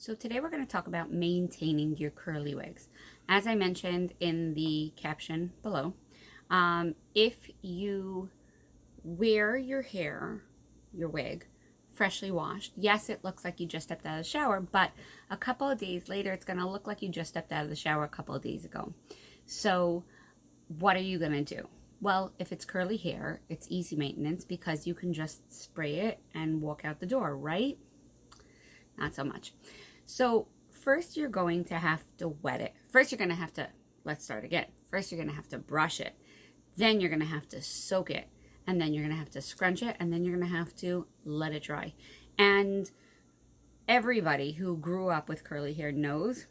So today we're going to talk about maintaining your curly wigs. As I mentioned in the caption below, if you wear your hair, your wig, freshly washed, yes, it looks like you just stepped out of the shower, but a couple of days later, it's going to look like you just stepped out of the shower a couple of days ago. So what are you going to do? Well, if it's curly hair, it's easy maintenance because you can just spray it and walk out the door, right? Not so much. So first you're going to have to wet it. First you're going to have to, let's start again. First you're going to have to brush it. Then you're going to have to soak it. And then you're going to have to scrunch it. And then you're going to have to let it dry. And everybody who grew up with curly hair knows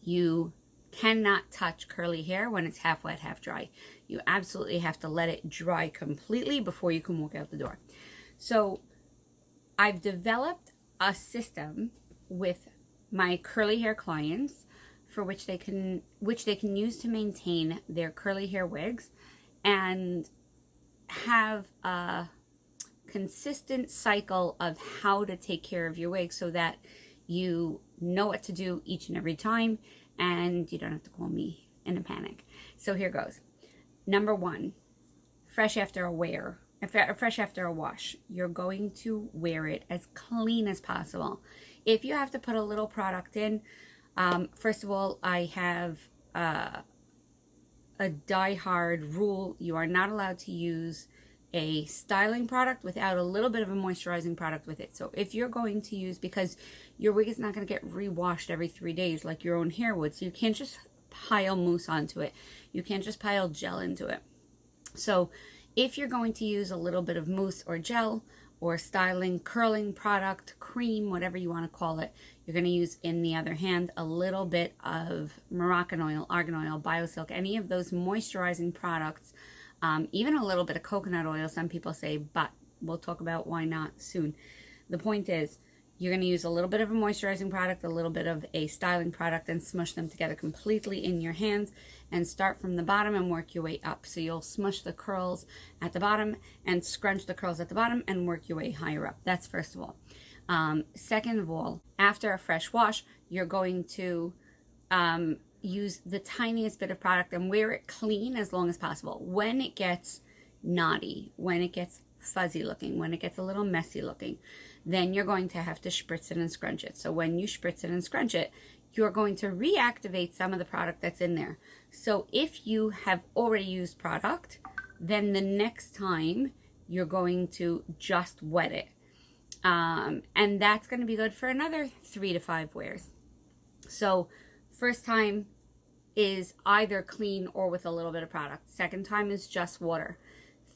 you cannot touch curly hair when it's half wet, half dry. You absolutely have to let it dry completely before you can walk out the door. So I've developed a system with my curly hair clients for which they can use to maintain their curly hair wigs and have a consistent cycle of how to take care of your wig so that you know what to do each and every time and you don't have to call me in a panic. So here goes. Number one, fresh after a wash, you're going to wear it as clean as possible. If you have to put a little product in, first of all, I have a die-hard rule. You are not allowed to use a styling product without a little bit of a moisturizing product with it. So if you're going to use, because your wig is not going to get re-washed every 3 days like your own hair would, so you can't just pile mousse onto it. You can't just pile gel into it. So if you're going to use a little bit of mousse or gel or styling, curling product, cream, whatever you want to call it, you're going to use in the other hand a little bit of Moroccan oil, argan oil, biosilk, any of those moisturizing products, even a little bit of coconut oil, some people say, but we'll talk about why not soon. The point is, you're going to use a little bit of a moisturizing product, a little bit of a styling product, and smush them together completely in your hands and start from the bottom and work your way up. So you'll smush the curls at the bottom and scrunch the curls at the bottom and work your way higher up. That's first of all. Second of all, after a fresh wash, you're going to use the tiniest bit of product and wear it clean as long as possible. When it gets knotty, when it gets fuzzy looking, when it gets a little messy looking, then you're going to have to spritz it and scrunch it. So when you spritz it and scrunch it, you're going to reactivate some of the product that's in there. So if you have already used product, then the next time you're going to just wet it. And that's going to be good for another 3 to 5 wears. So first time is either clean or with a little bit of product. Second time is just water.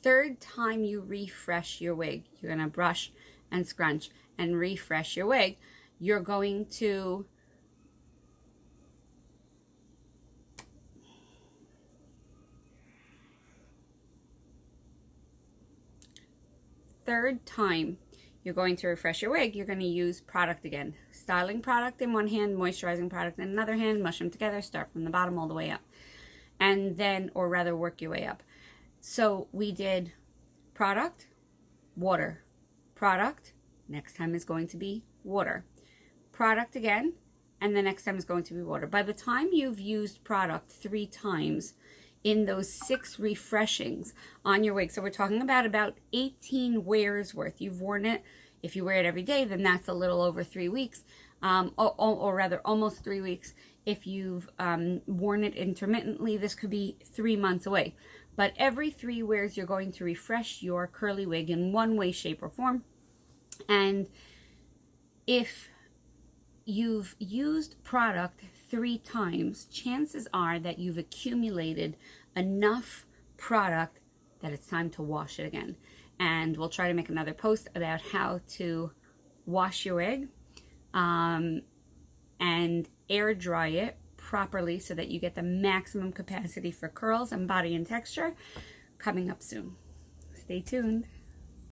Third time you refresh your wig, you're going to brush and scrunch and refresh your wig. You're going to third time you're going to refresh your wig, you're going to use product again. Styling product in one hand, moisturizing product in another hand, mush them together, start from the bottom all the way up. And then, or rather work your way up. So we did product, water, product, next time is going to be water, product again, and the next time is going to be water. By the time you've used product 3 times in those 6 refreshings on your wig, so we're talking about 18 wears worth. You've worn it. If you wear it every day, then that's a little over 3 weeks, or rather almost 3 weeks. If you've worn it intermittently, this could be 3 months away. But every 3 wears, you're going to refresh your curly wig in one way, shape, or form. And if you've used product 3 times, chances are that you've accumulated enough product that it's time to wash it again. And we'll try to make another post about how to wash your wig and air dry it properly so that you get the maximum capacity for curls and body and texture coming up soon. Stay tuned.